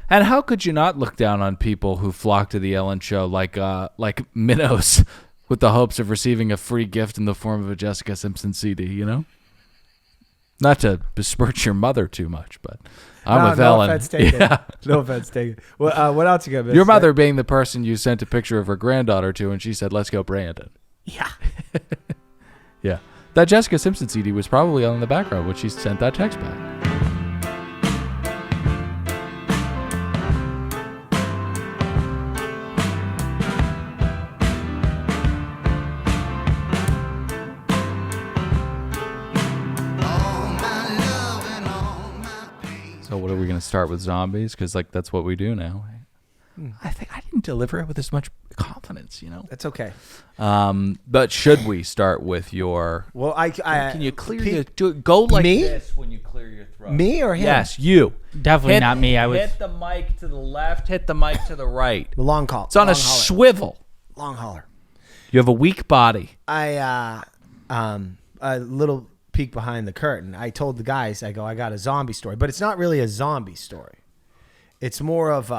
And how could you not look down on people who flock to the Ellen Show like minnows with the hopes of receiving a free gift in the form of a Jessica Simpson CD, you know? Not to besmirch your mother too much, but I'm with Ellen. No offense taken. Yeah. No offense taken. Well, what else you got, Your mother being the person you sent a picture of her granddaughter to, and she said, "Let's go, Brandon." Yeah. Yeah. That Jessica Simpson CD was probably on in the background when she sent that text back. So what are we going to start with zombies? Because that's what we do now. I think I didn't deliver it with as much confidence, you know. That's okay. But should we start with your? Well, Can you clear your? Go like me? this when you clear your throat. Me or him? Yes, you. Definitely not me. I was hit the mic to the left. Hit the mic to the right. The long call. It's on long a holler. swivel. Long holler. You have a weak body. A little peek behind the curtain. I told the guys, I got a zombie story, but it's not really a zombie story. It's more of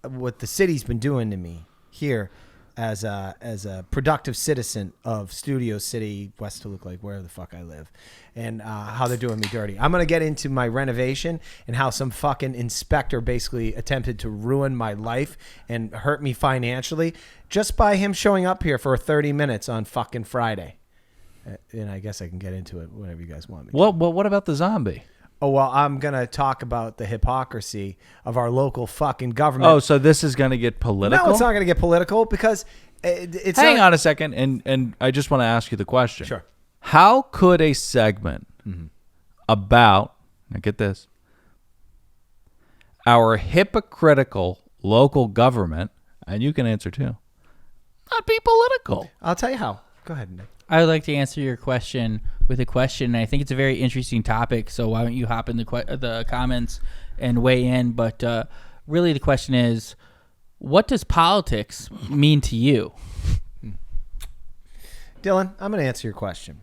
what the city's been doing to me here as a productive citizen of Studio City, West Duluth, like where the fuck I live, and how they're doing me dirty. I'm going to get into my renovation and how some fucking inspector basically attempted to ruin my life and hurt me financially just by him showing up here for 30 minutes on fucking Friday. And I guess I can get into it whenever you guys want me to. Well, what about the zombie? Oh, well, I'm going to talk about the hypocrisy of our local fucking government. Oh, so this is going to get political? No, it's not going to get political because it's Hang on a second, and I just want to ask you the question. Sure. How could a segment about, now get this, our hypocritical local government, and you can answer too, not be political? I'll tell you how. Go ahead, Nick. I would like to answer your question with a question. I think it's a very interesting topic, so why don't you hop in the comments and weigh in? But really the question is, what does politics mean to you? Dylan, I'm going to answer your question.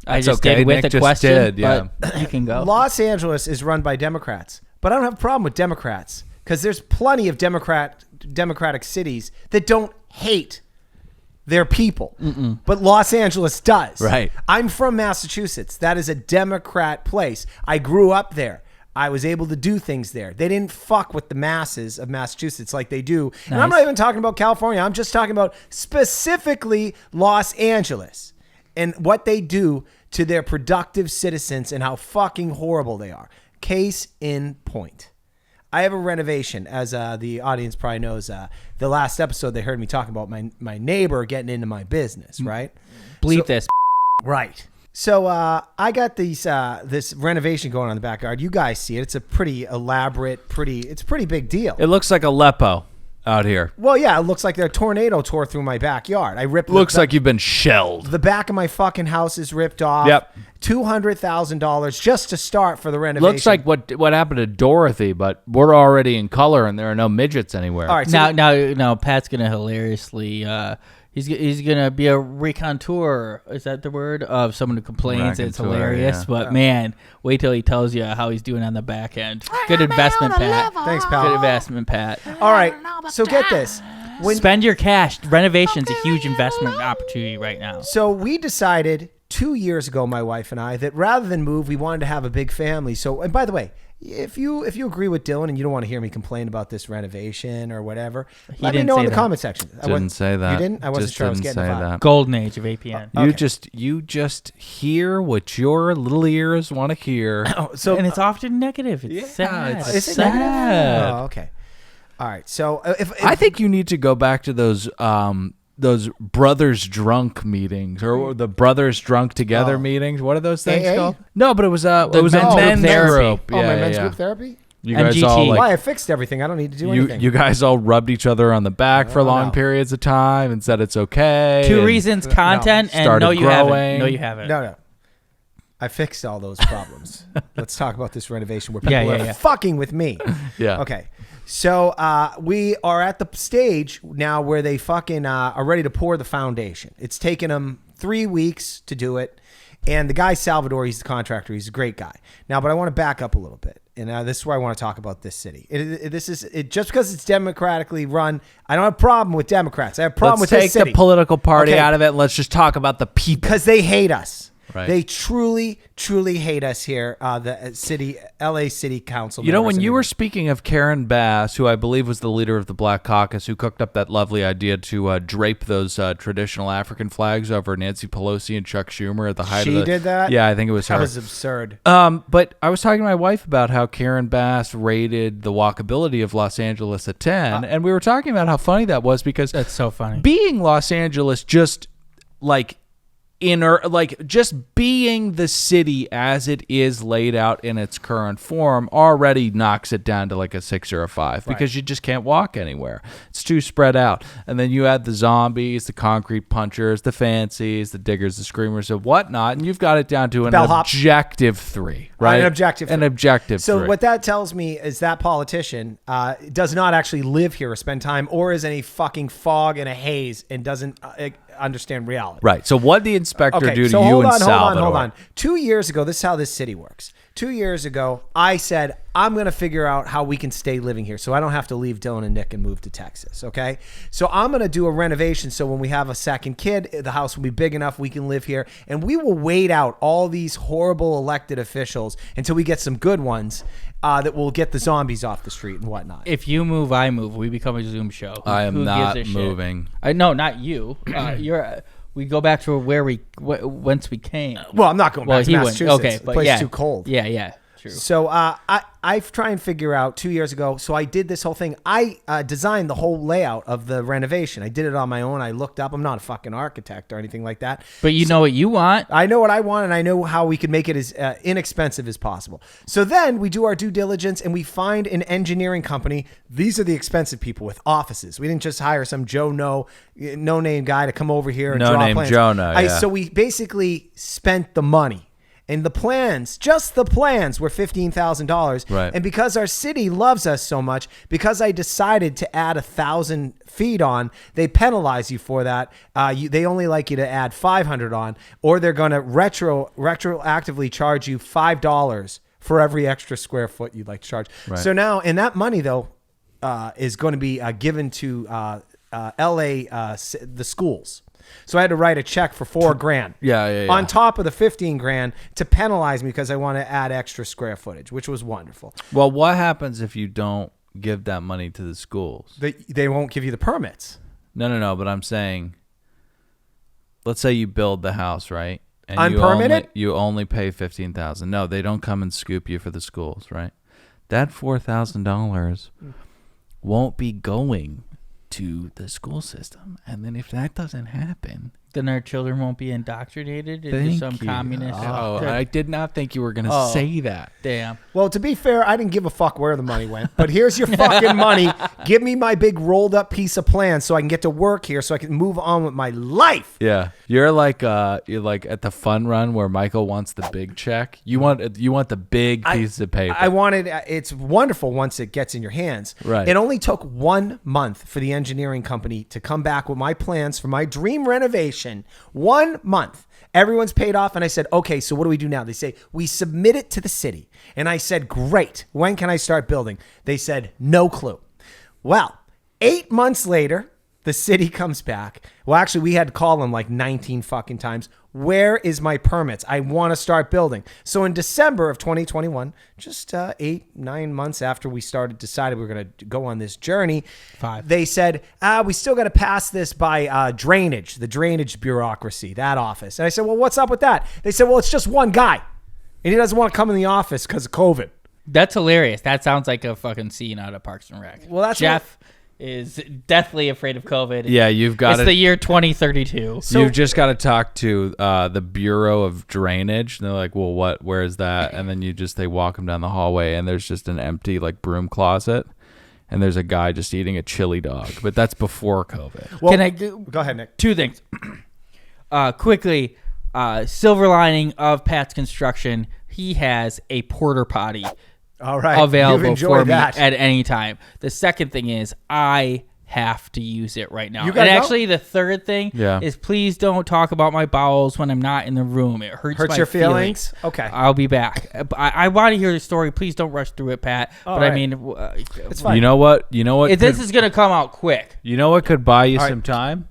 I That's just okay. did with Nick the just question, did, yeah. but you can go. Los Angeles is run by Democrats, but I don't have a problem with Democrats because there's plenty of democratic cities that don't hate their people. But Los Angeles does. Right. I'm from Massachusetts. That is a Democrat place. I grew up there. I was able to do things there. They didn't fuck with the masses of Massachusetts like they do. And I'm Nice. not even talking about California. I'm just talking about specifically Los Angeles and what they do to their productive citizens and how fucking horrible they are. Case in point. I have a renovation, as the audience probably knows. The last episode, they heard me talking about my neighbor getting into my business, right? Bleep this. Right. So I got this renovation going on in the backyard. You guys see it. It's a pretty elaborate, it's a pretty big deal. It looks like Aleppo out here. Well, yeah, it looks like a tornado tore through my backyard. I ripped. Looks like you've been shelled. the back of my fucking house is ripped off. Yep. $200,000 just to start for the renovation. Looks like what happened to Dorothy, but we're already in color and there are no midgets anywhere. All right. So Now, Pat's gonna hilariously. He's gonna be a raconteur. Is that the word of someone who complains? It's Raconteur, hilarious, yeah. but man, wait till he tells you how he's doing on the back end. Good investment, Pat. Thanks, pal. Good investment, Pat. All right. So get this. Spend your cash. Renovation's a huge investment opportunity right now. So we decided 2 years ago, my wife and I, that rather than move, we wanted to have a big family. So, and by the way, if you agree with Dylan and you don't want to hear me complain about this renovation or whatever, let me didn't know say in the that. comment section. Didn't say that. You didn't? I wasn't Just sure I was didn't getting say the vibe. that. Golden age of APN. You just hear what your little ears want to hear. So And it's often negative. It's sad. it's is it sad. negative? Oh, okay. All right. So if I think you need to go back to those brothers drunk meetings or the brothers drunk together meetings. What are those things AA? called? No, but it was a men's group men's therapy. group. my Yeah, men's yeah. group therapy. You guys MGT. all Why? I fixed everything. I don't need to do anything. you guys all rubbed each other on the back for long no. periods of time and said it's okay. Two and reasons: content and started no, you haven't. growing. No, you haven't. No. I fixed all those problems. Let's talk about this renovation where people Yeah, are yeah. fucking with me. Yeah. Okay. So we are at the stage now where they fucking are ready to pour the foundation. It's taken them 3 weeks to do it. And the guy, Salvador, he's the contractor. He's a great guy. Now, but I want to back up a little bit. And this is where I want to talk about this city. Just because it's democratically run, I don't have a problem with Democrats. I have a problem with this city. Let's take the political party out of it. And let's just talk about the people. Because they hate us. Right. They truly, truly hate us here. The LA City Council. You know, when you were speaking of Karen Bass, who I believe was the leader of the Black Caucus, who cooked up that lovely idea to drape those traditional African flags over Nancy Pelosi and Chuck Schumer at the height of She did that? Yeah, I think it was her. That was absurd. But I was talking to my wife about how Karen Bass rated the walkability of Los Angeles a 10, and we were talking about how funny that was because That's so funny. being Los Angeles just like just being the city as it is laid out in its current form already knocks it down to like a 6 or a 5 because you just can't walk anywhere. It's too spread out. And then you add the zombies, the concrete punchers, the fancies, the diggers, the screamers, and whatnot, and you've got it down to an objective 3, right? An objective 3. An objective 3. So what that tells me is that politician does not actually live here or spend time, or is in a fucking fog and a haze and doesn't understand reality. Right. So what did the inspector do to so you hold and on, Salvador? Hold on. 2 years ago, this is how this city works. 2 years ago, I said, I'm going to figure out how we can stay living here so I don't have to leave Dylan and Nick and move to Texas, okay? So I'm going to do a renovation so when we have a second kid, the house will be big enough we can live here, and we will wait out all these horrible elected officials until we get some good ones that will get the zombies off the street and whatnot. If you move, I move. We become a Zoom show. I am Who not gives a shit? moving. No, not you. We go back to where whence we came. Well, I'm not going back to Massachusetts. Okay, the but place yeah, is too cold. Yeah, true. So I try and figure out 2 years ago. So I did this whole thing. I designed the whole layout of the renovation. I did it on my own. I looked up. I'm not a fucking architect or anything like that. But you know what you want. I know what I want, and I know how we can make it as inexpensive as possible. So then we do our due diligence, and we find an engineering company. These are the expensive people with offices. We didn't just hire some no-name guy to come over here and draw No-name plans. Jonah, yeah. So we basically spent the money. And the plans, just the plans, were $15,000. Right. And because our city loves us so much, because I decided to add 1,000 feet on, they penalize you for that. They only like you to add 500 on, or they're going to retroactively charge you $5 for every extra square foot you'd like to charge. Right. So now, and that money though is going to be given to LA, the schools. So I had to write a check for $4,000. Yeah. On top of the $15,000 to penalize me because I want to add extra square footage, which was wonderful. Well, what happens if you don't give that money to the schools? They won't give you the permits. No. But I'm saying, let's say you build the house, right? And unpermitted? You only pay $15,000. No, they don't come and scoop you for the schools, right? That $4,000 won't be going to the school system, and then if that doesn't happen, then our children won't be indoctrinated into some communist. I did not think you were going to say that. Damn. Well, to be fair, I didn't give a fuck where the money went, but here's your fucking money. Give me my big rolled up piece of plan so I can get to work here so I can move on with my life. Yeah, you're like at the fun run where Michael wants the big check. You want the big piece of paper. I wanted. It's wonderful once it gets in your hands. Right. It only took 1 month for the engineering company to come back with my plans for my dream renovation. 1 month. Everyone's paid off. And I said, okay, so what do we do now? They say, we submit it to the city. And I said, great. When can I start building? They said, no clue. Well, 8 months later, the city comes back. Well, actually, we had to call them like 19 fucking times. Where is my permits? I want to start building. So in December of 2021, just 8-9 months after we decided we were going to go on this journey, 5. They said, we still got to pass this by drainage, the drainage bureaucracy, that office. And I said, well, what's up with that? They said, well, it's just one guy, and he doesn't want to come in the office because of COVID. That's hilarious. That sounds like a fucking scene out of Parks and Rec. Well, that's Jeff is deathly afraid of COVID. Yeah, you've got It's the year 2032. So you've just got to talk to the Bureau of Drainage. And they're like, well, where is that? And then they walk them down the hallway, and there's just an empty like broom closet, and there's a guy just eating a chili dog. But that's before COVID. Well, Can I go ahead, Nick. 2 things. Quickly, silver lining of Pat's construction, he has a porta potty All right. available for me that. at any time. The second thing is I have to use it right now. You And gotta go. actually, the third thing is please don't talk about my bowels when I'm not in the room. It hurts my your feelings. Okay. I'll be back. I want to hear the story. Please don't rush through it, Pat. All but right. I mean, It's fine. You know what? this is going to come out quick. You know what could buy you All some right. time?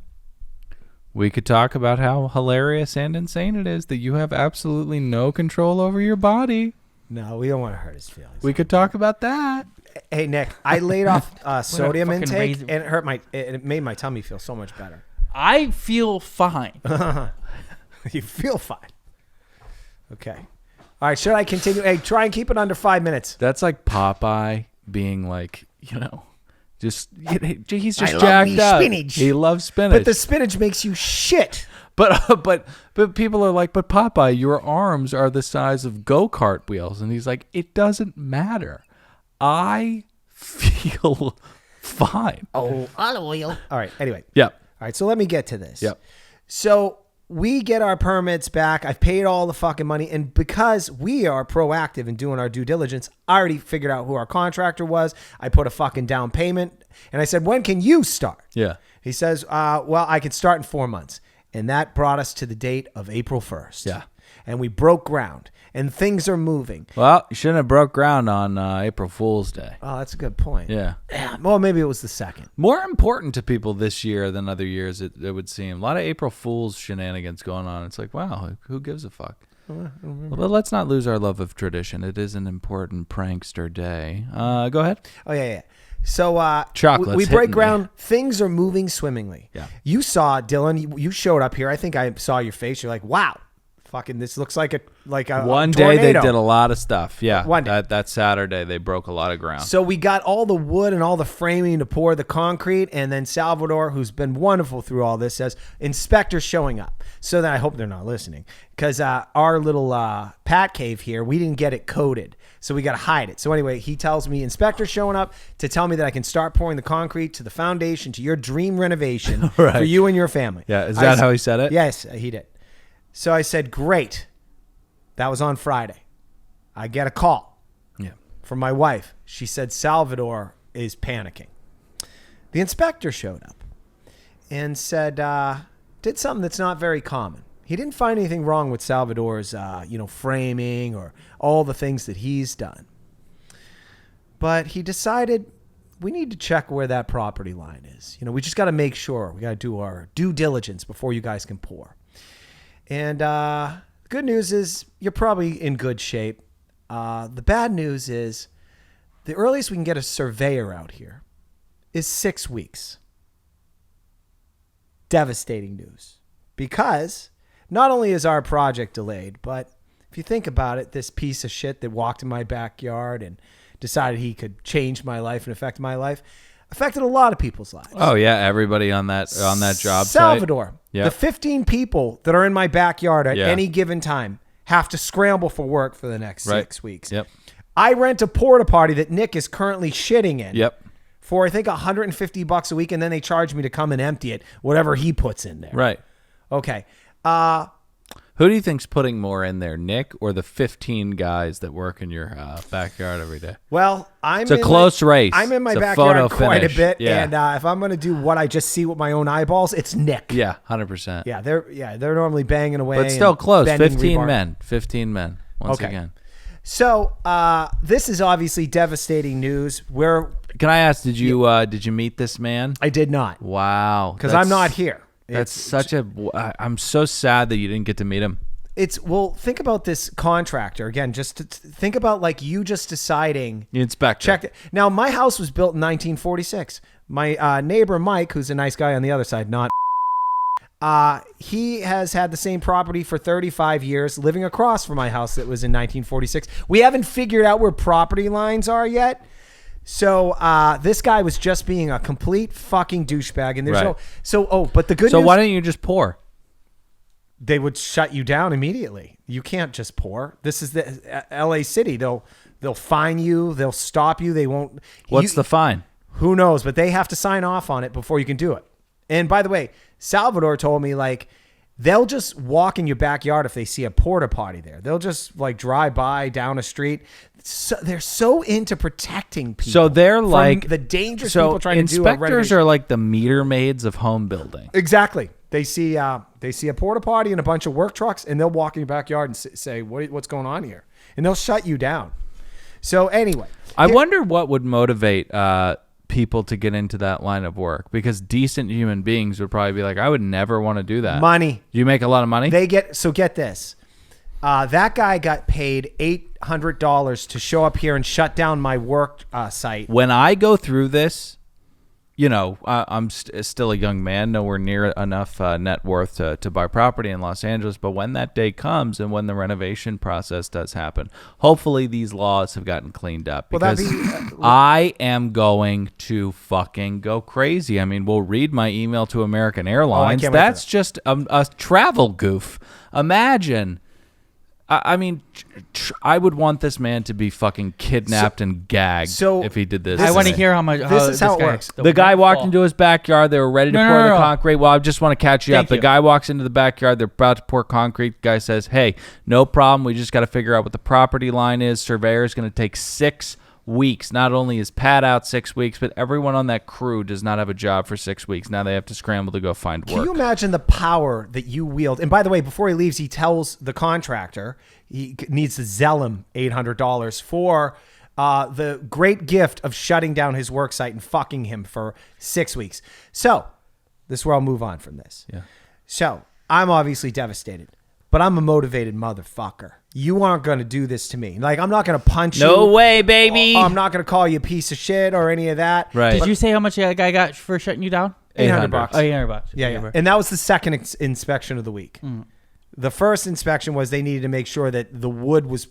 We could talk about how hilarious and insane it is that you have absolutely no control over your body. No, we don't want to hurt his feelings. We could talk about that. Hey, Nick, I laid off sodium fucking intake, razor- and it made my tummy feel so much better. I feel fine. You feel fine. Okay. All right, should I continue? Hey, try and keep it under 5 minutes. That's like Popeye being like, he's just I love jacked me up. spinach. He loves spinach. But the spinach makes you shit. But people are like, but Popeye, your arms are the size of go-kart wheels. And he's like, it doesn't matter. I feel fine. Oh, olive oil. All right, anyway. Yep. All right, so let me get to this. Yep. So we get our permits back. I've paid all the fucking money. And because we are proactive in doing our due diligence, I already figured out who our contractor was. I put a fucking down payment. And I said, when can you start? Yeah. He says, well, I could start in 4 months. And that brought us to the date of April 1st. Yeah. And we broke ground. And things are moving. Well, you shouldn't have broke ground on April Fool's Day. Oh, that's a good point. Yeah. Well, maybe it was the second. More important to people this year than other years, it would seem. A lot of April Fool's shenanigans going on. It's like, wow, who gives a fuck? Well, but let's not lose our love of tradition. It is an important prankster day. Go ahead. Oh, yeah. So Chocolate's we break hitting ground. me. Things are moving swimmingly. Yeah. You saw, Dylan, you showed up here. I think I saw your face. You're like, wow, fucking this looks like a One day they tornado. did a lot of stuff. Yeah. One day. That Saturday they broke a lot of ground. So we got all the wood and all the framing to pour the concrete. And then Salvador, who's been wonderful through all this, says, inspectors showing up. So then I hope they're not listening. Because our little Pat cave here, we didn't get it coated. So we got to hide it. So anyway, he tells me inspectors showing up to tell me that I can start pouring the concrete to the foundation to your dream renovation Right. for you and your family. Yeah, is that how he said it? Yes, he did. So I said, great. That was on Friday. I get a call from my wife. She said Salvador is panicking. The inspector showed up and said, did something that's not very common. He didn't find anything wrong with Salvador's, framing or all the things that he's done. But he decided we need to check where that property line is. We just got to make sure. We got to do our due diligence before you guys can pour. And good news is you're probably in good shape. The bad news is the earliest we can get a surveyor out here is 6 weeks. Devastating news. Because not only is our project delayed, but if you think about it, this piece of shit that walked in my backyard and decided he could change my life and affect my life affected a lot of people's lives. Oh yeah, everybody on that job Salvador, site. Yep. the 15 people that are in my backyard at Yeah. any given time have to scramble for work for the next 6 weeks. Yep. I rent a porta potty that Nick is currently shitting in. Yep. For I think $150 a week, and then they charge me to come and empty it, whatever he puts in there. Right. Okay. Who do you think's putting more in there, Nick or the 15 guys that work in your backyard every day? Well, It's a close race. I'm in my It's a backyard photo quite finish. a bit, Yeah. and if I'm going to do what I just see with my own eyeballs, it's Nick. Yeah, 100%. Yeah, they're normally banging away, But still and close. bending 15 rebar. men. 15 men. Once Okay. again. So this is obviously devastating news. Can I ask? Did you meet this man? I did not, Wow. because I'm not here. That's such a. I'm so sad that you didn't get to meet him. Think about this contractor again. Just to think about like you just deciding. The inspector. Checked it. Now my house was built in 1946. My neighbor Mike, who's a nice guy on the other side, not. He has had the same property for 35 years, living across from my house that was in 1946. We haven't figured out where property lines are yet. So this guy was just being a complete fucking douchebag, and there's Right. but the good So news, why don't you just pour? they would shut you down immediately. You can't just pour. This is the LA City. They'll fine you. They'll stop you. They won't. What's the fine? Who knows? But they have to sign off on it before you can do it. And by the way, Salvador told me like they'll just walk in your backyard if they see a porta potty there. They'll just like drive by down a street. So they're so into protecting people. So they're from like the dangerous people trying to do a inspectors renovation. are like the meter maids of home building. Exactly. They see a porta potty and a bunch of work trucks, and they'll walk in your backyard and say, "What's going on here?" And they'll shut you down. So anyway, I wonder what would motivate people to get into that line of work, because decent human beings would probably be like, I would never want to do that. Money. Do you make a lot of money? Get this. That guy got paid $800 to show up here and shut down my work site. When I go through this, you know, I'm still a young man, nowhere near enough net worth to buy property in Los Angeles. But when that day comes and when the renovation process does happen, hopefully these laws have gotten cleaned up, because I am going to fucking go crazy. I mean, we'll read my email to American Airlines. That's just a travel goof. Imagine. I mean, I would want this man to be fucking kidnapped and gagged if he did this. I want to hear how much. This is how it works. The guy walked into his backyard. They were ready to pour the concrete. Well, I just want to catch you up. The guy walks into the backyard. They're about to pour concrete. The guy says, "Hey, no problem. We just got to figure out what the property line is. Surveyor is going to take 6 weeks. Not only is Pat out 6 weeks, but everyone on that crew does not have a job for 6 weeks. Now they have to scramble to go find work." Can you imagine the power that you wield? And by the way, before he leaves, he tells the contractor he needs to zell him $800 for the great gift of shutting down his work site and fucking him for 6 weeks. So this is where I'll move on from this. Yeah. So I'm obviously devastated, but I'm a motivated motherfucker. You aren't going to do this to me. Like, I'm not going to punch you. No way, baby. I'm not going to call you a piece of shit or any of that. Right. Did you say how much that guy got for shutting you down? $800. Oh, $800. Yeah. And that was the second inspection of the week. The first inspection was they needed to make sure that the wood was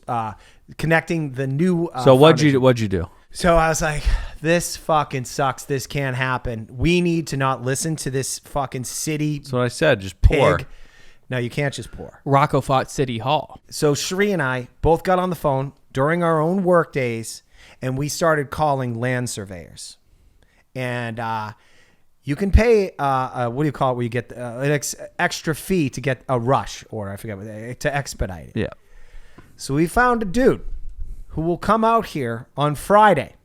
connecting the new. So what'd you do? So I was like, this fucking sucks. This can't happen. We need to not listen to this fucking city. That's what I said. Just pour. Pig. No, you can't just pour. Rocco fought City Hall. So Sheree and I both got on the phone during our own work days, and we started calling land surveyors. And you can pay, what do you call it, where you get an extra fee to get a rush order. I forget what to expedite it. Yeah. So we found a dude who will come out here on Friday.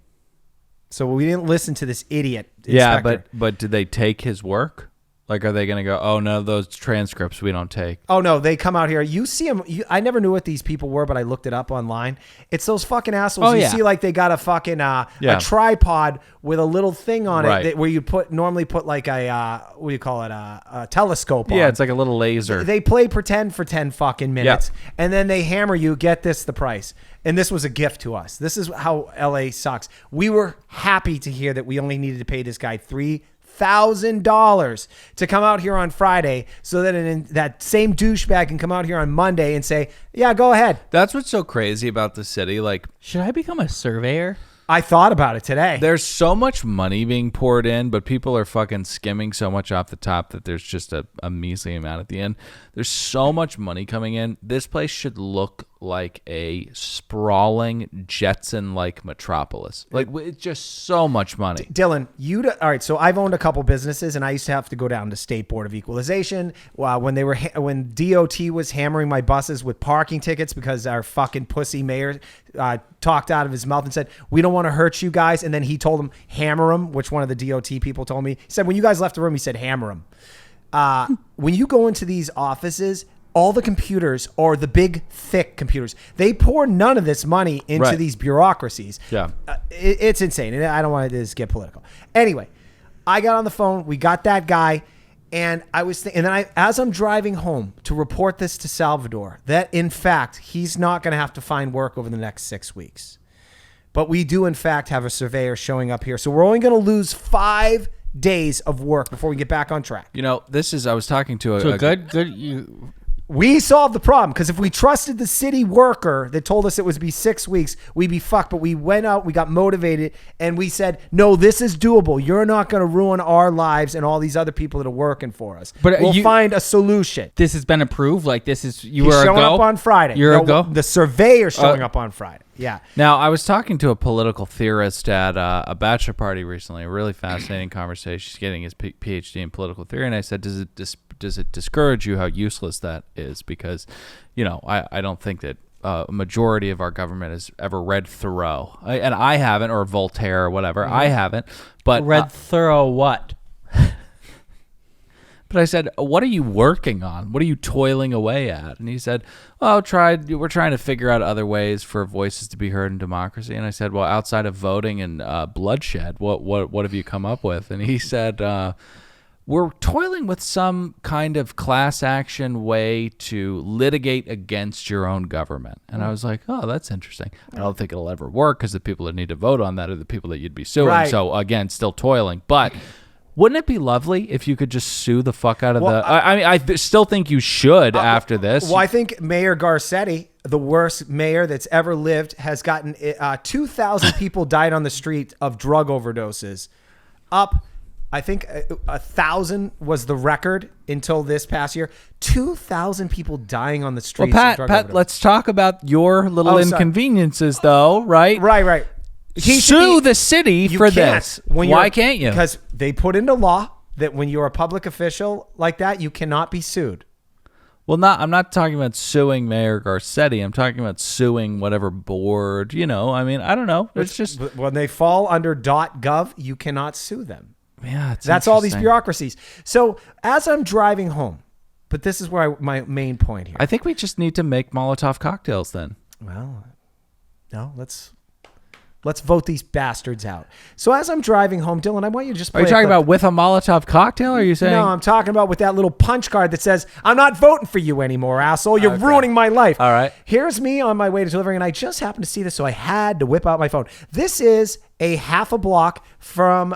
So we didn't listen to this idiot inspector. Yeah, but did they take his work? Like, are they going to go, oh, no, those transcripts we don't take? Oh, no, they come out here. You see them. I never knew what these people were, but I looked it up online. It's those fucking assholes. You see, like, they got a fucking a tripod with a little thing on it where you normally put like a, what do you call it, a telescope on. Yeah, it's like a little laser. They play pretend for 10 fucking minutes, and then they hammer you, get this, the price. And this was a gift to us. This is how LA sucks. We were happy to hear that we only needed to pay this guy $3,000 to come out here on Friday, so that that same douchebag can come out here on Monday and say, yeah, go ahead. That's what's so crazy about the city. Like, should I become a surveyor? I thought about it today. There's so much money being poured in, but people are fucking skimming so much off the top that there's just a measly amount at the end. There's so much money coming in. This place should look like a sprawling Jetson-like metropolis. Like, it's just so much money. Dylan, all right, so I've owned a couple businesses, and I used to have to go down to State Board of Equalization when DOT was hammering my buses with parking tickets because our fucking pussy mayor talked out of his mouth and said, we don't want to hurt you guys. And then he told them, hammer them, which one of the DOT people told me. He said, when you guys left the room, he said, hammer them. When you go into these offices, all the computers are the big, thick computers. They pour none of this money into these bureaucracies. Yeah. It's insane. And I don't want to just get political. Anyway, I got on the phone. We got that guy. And I was and then as I'm driving home to report this to Salvador, that in fact, he's not going to have to find work over the next 6 weeks. But we do, in fact, have a surveyor showing up here. So we're only going to lose 5 days of work before we get back on track. You know, I was talking to a good. We solved the problem, because if we trusted the city worker that told us it was be 6 weeks, we'd be fucked. But we went out, we got motivated, and we said, no, this is doable. You're not going to ruin our lives and all these other people that are working for us. But we'll find a solution. This has been approved? Like, this is, He's showing up on Friday. You're a go? The surveyor's showing up on Friday. Yeah. Now, I was talking to a political theorist at a bachelor party recently. A really fascinating conversation. She's getting his PhD in political theory, and I said, "Does it discourage you how useless that is?" Because, I don't think that a majority of our government has ever read Thoreau, and I haven't, or Voltaire, or whatever. I haven't, but Read Thoreau what? But I said, "What are you working on? What are you toiling away at?" And he said, "Oh, we're trying to figure out other ways for voices to be heard in democracy." And I said, "Well, outside of voting and bloodshed, what have you come up with?" And he said, "We're toiling with some kind of class action way to litigate against your own government." And I was like, "Oh, that's interesting. I don't think it'll ever work because the people that need to vote on that are the people that you'd be suing." Right. So again, still toiling, but. Wouldn't it be lovely if you could just sue the fuck out of I still think you should after this. Well, I think Mayor Garcetti, the worst mayor that's ever lived, has gotten 2,000 people died on the street of drug overdoses. I think 1,000 was the record until this past year. 2,000 people dying on the streets. Well, of Pat, let's talk about your little inconveniences, though, right? Right. Sue the city for this. Why can't you? Because they put into law that when you're a public official like that, you cannot be sued. Well, I'm not talking about suing Mayor Garcetti. I'm talking about suing whatever board, I don't know. It's just when they fall under .gov, you cannot sue them. Yeah, that's all these bureaucracies. So as I'm driving home, but this is where my main point here. I think we just need to make Molotov cocktails then. Well, no, let's vote these bastards out. So as I'm driving home, Dylan, I want you to just play Are you talking about with a Molotov cocktail? Or are you saying? No, I'm talking about with that little punch card that says, "I'm not voting for you anymore, asshole. You're ruining my life." All right. Here's me on my way to delivering, and I just happened to see this, so I had to whip out my phone. This is a half a block from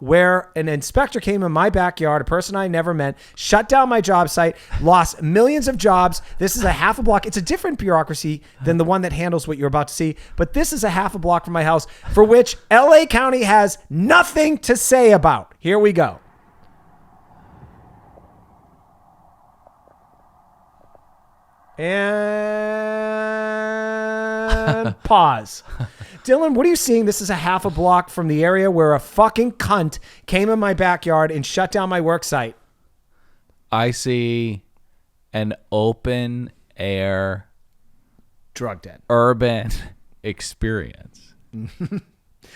where an inspector came in my backyard, a person I never met, shut down my job site, lost millions of jobs. This is a half a block. It's a different bureaucracy than the one that handles what you're about to see, but this is a half a block from my house for which LA County has nothing to say about. Here we go. And pause. Dylan, what are you seeing? This is a half a block from the area where a fucking cunt came in my backyard and shut down my work site. I see an open air drug den urban experience.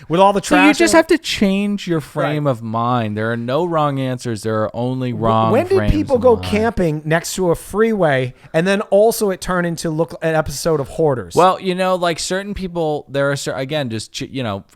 With all the trash. So you just have to change your frame of mind. There are no wrong answers. There are only wrong frames. When did people go mind. camping next to a freeway and then also it turned into an episode of Hoarders? Well, like certain people, there are, again, just,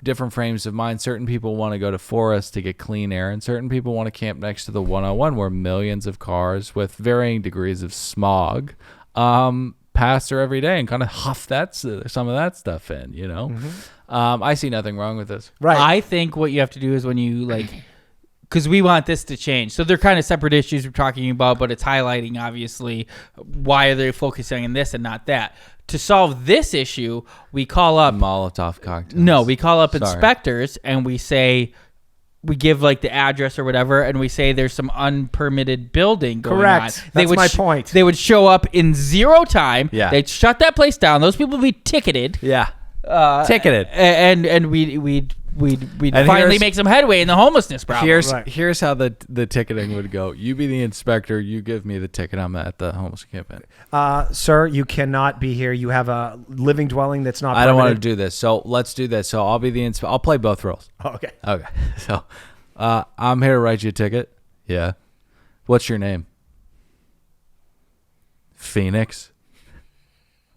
different frames of mind. Certain people want to go to forests to get clean air, and certain people want to camp next to the 101 where millions of cars with varying degrees of smog pass there every day and kind of huff some of that stuff in, Mm-hmm. I see nothing wrong with this. Right. I think what you have to do is when you because we want this to change. So they're kind of separate issues we're talking about, but it's highlighting obviously why are they focusing on this and not that. To solve this issue, we call up Molotov cocktails. No, we call up inspectors and we say we give the address or whatever, and we say there's some unpermitted building going Correct. on. That's my point. They would show up in zero time. Yeah. They'd shut that place down. Those people would be ticketed. Yeah. Ticketed. And we'd finally make some headway in the homelessness problem. Here's how the ticketing would go. You be the inspector. You give me the ticket. I'm at the homeless camping. Sir, you cannot be here. You have a living dwelling that's not I don't want to permitted. do this. So let's do this. So I'll be the inspector. I'll play both roles. Okay. Okay. So I'm here to write you a ticket. Yeah. What's your name? Phoenix?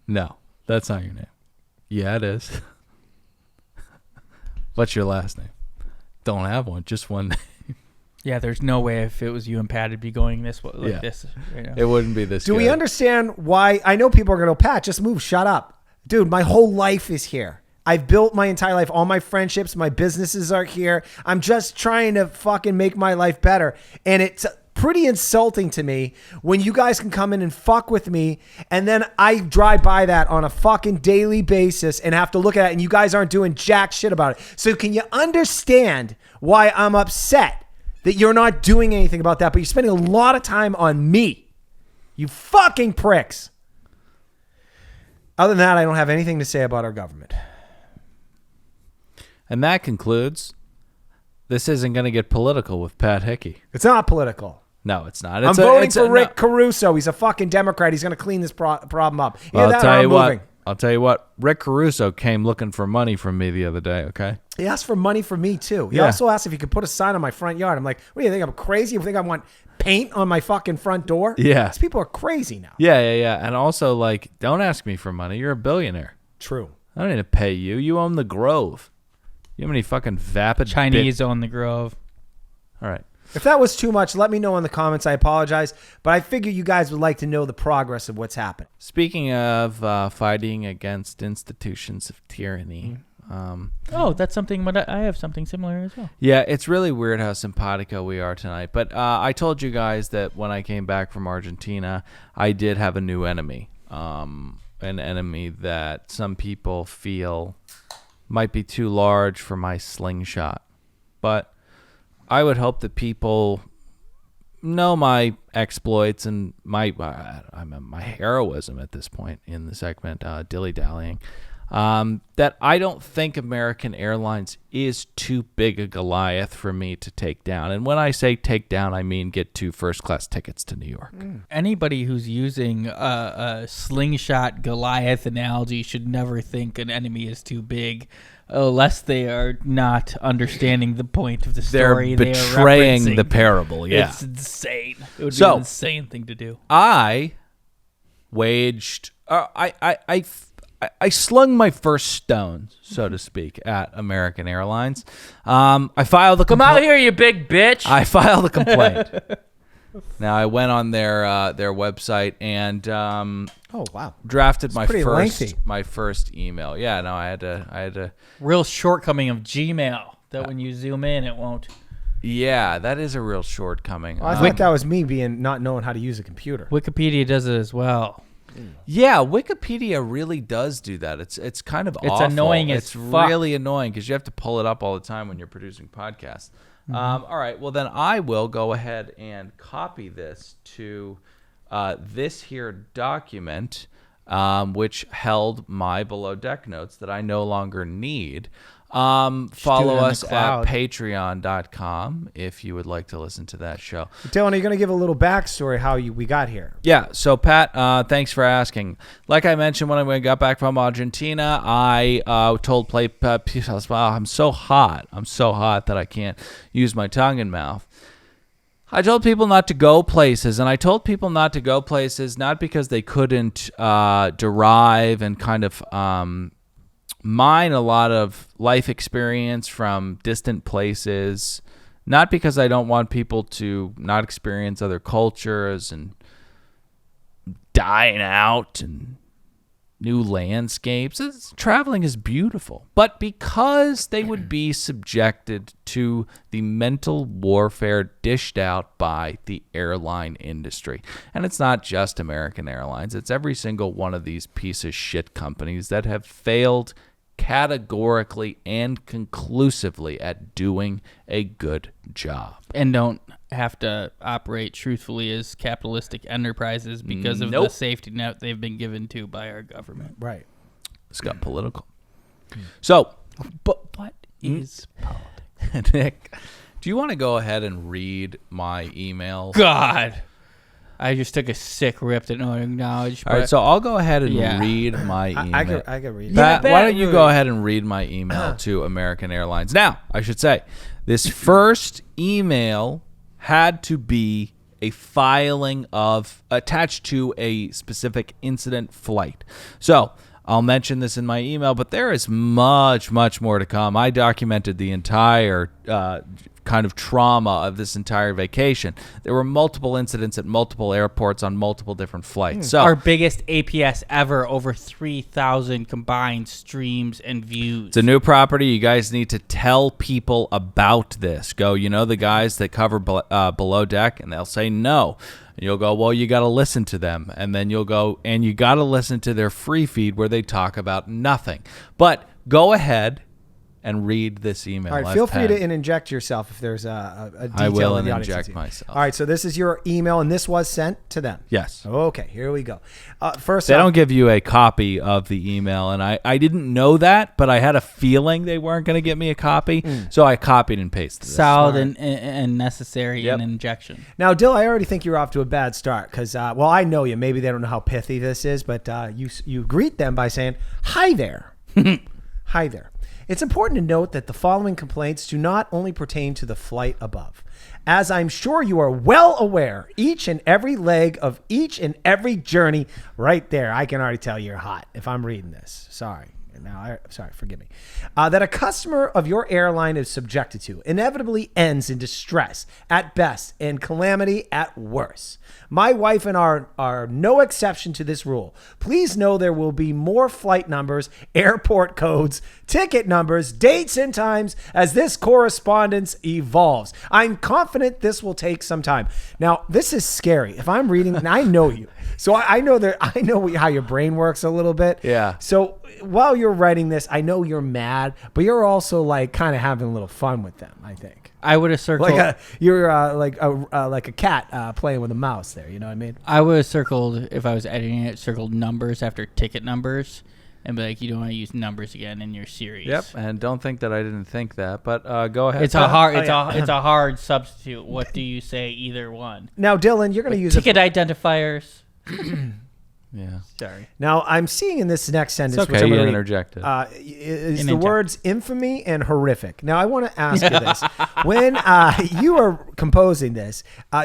No, that's not your name. Yeah, it is. What's your last name? Don't have one. Just one name. Yeah, there's no way if it was you and Pat, it'd be going this way, this. It wouldn't be this Do good. we understand why? I know people are going to go, Pat, just move. Shut up. Dude, my whole life is here. I've built my entire life. All my friendships, my businesses are here. I'm just trying to fucking make my life better. And it's pretty insulting to me when you guys can come in and fuck with me, and then I drive by that on a fucking daily basis and have to look at it, and you guys aren't doing jack shit about it. So can you understand why I'm upset that you're not doing anything about that, but you're spending a lot of time on me? You fucking pricks. Other than that, I don't have anything to say about our government. And that concludes. This isn't going to get political with Pat Hickey. It's not political. No, it's not. I'm voting for Rick Caruso. He's a fucking Democrat. He's going to clean this problem up. I'll tell you what. Rick Caruso came looking for money from me the other day, okay? He asked for money from me, too. He also asked if he could put a sign on my front yard. I'm like, what do you think? I'm crazy? You think I want paint on my fucking front door? Yeah. These people are crazy now. Yeah. And also, like, don't ask me for money. You're a billionaire. True. I don't need to pay you. You own the Grove. You have any fucking vapid Chinese own the Grove. All right. If that was too much, let me know in the comments. I apologize. But I figure you guys would like to know the progress of what's happened. Speaking of fighting against institutions of tyranny. That's something, but I have something similar as well. Yeah, it's really weird how simpatico we are tonight. But I told you guys that when I came back from Argentina, I did have a new enemy. An enemy that some people feel might be too large for my slingshot. But I would hope that people know my exploits and my heroism at this point in the segment, dilly-dallying, that I don't think American Airlines is too big a Goliath for me to take down. And when I say take down, I mean get 2 first-class tickets to New York. Anybody who's using a slingshot Goliath analogy should never think an enemy is too big, unless they are not understanding the point of the story. They're betraying the parable, yeah. It's insane. It would be an insane thing to do. I waged... I slung my first stone, so to speak, at American Airlines. I filed a Come out here, you big bitch. I filed a complaint. Now, I went on their website and drafted my first email. Yeah, no, I had to. Real shortcoming of Gmail that when you zoom in, it won't. Yeah, that is a real shortcoming. I thought that was me not knowing how to use a computer. Wikipedia does it as well. Yeah, Wikipedia really does do that. It's kind of awful. It's annoying as fuck. It's really annoying because you have to pull it up all the time when you're producing podcasts. All right, well then I will go ahead and copy this to this here document, which held my below deck notes that I no longer need. Follow us at patreon.com if you would like to listen to that show. Dylan, are you going to give a little backstory how we got here? Yeah, so Pat, thanks for asking. Like I mentioned when I got back from Argentina, I told wow, I'm so hot that I can't use my tongue and mouth. I told people not to go places, and I told people not to go places not because they couldn't derive and kind of mine a lot of life experience from distant places, not because I don't want people to not experience other cultures and dine out and new landscapes. Traveling is beautiful, but because they would be subjected to the mental warfare dished out by the airline industry. And it's not just American Airlines. It's every single one of these piece of shit companies that have failed categorically and conclusively at doing a good job. And don't have to operate truthfully as capitalistic enterprises because of the safety net they've been given to by our government. Right. It's got political. So, but what is politics? Nick, do you want to go ahead and read my email? God. I just took a sick rip that no one acknowledged. All right, so I'll go ahead and read my email. I can read it. Pat, why don't you go ahead and read my email to American Airlines? Now, I should say, this first email had to be a filing of attached to a specific incident flight. So I'll mention this in my email, but there is much, much more to come. I documented the entire kind of trauma of this entire vacation. There were multiple incidents at multiple airports on multiple different flights. So our biggest APS ever, over 3,000 combined streams and views. It's a new property. You guys need to tell people about this. Go, the guys that cover below deck, and they'll say no. And you'll go, well, you got to listen to them. And then you'll go, and you got to listen to their free feed where they talk about nothing. But go ahead and read this email. All right, I've feel free to penned. interject yourself if there's a detail I will in the audience inject sees. myself. All right, so this is your email, and this was sent to them. Yes. Okay, here we go. First They off, don't give you a copy of the email, and I didn't know that, but I had a feeling they weren't going to get me a copy, so I copied and pasted it. Solid and necessary Yep. in injection. now, Dill, I already think you're off to a bad start because, well, I know you. Maybe they don't know how pithy this is, but you greet them by saying, "Hi there." Hi there. It's important to note that the following complaints do not only pertain to the flight above. As I'm sure you are well aware, each and every leg of each and every journey, right there, I can already tell you're hot if I'm reading this. Sorry. Sorry, forgive me. That a customer of your airline is subjected to inevitably ends in distress at best and calamity at worst. My wife and I are no exception to this rule. Please know there will be more flight numbers, airport codes, ticket numbers, dates, and times as this correspondence evolves. I'm confident this will take some time. Now, this is scary. If I'm reading, and I know you, so I know how your brain works a little bit. Yeah. So while you're writing this, I know you're mad, but you're also like kind of having a little fun with them. I think I would have circled. you're like a cat playing with a mouse there. You know what I mean? I would have circled, if I was editing it, circled numbers after ticket numbers, and be like, you don't want to use numbers again in your series. Yep, and don't think that I didn't think that, but go ahead. It's a hard. It's a hard substitute. What do you say? Either one. Now, Dylan, you're going to use Ticket identifiers. Yeah. Sorry. Now, I'm seeing in this next sentence, It's which okay, I'm you going to interjected. is the Interject. words infamy and horrific. Now, I want to ask you this. When you are composing this,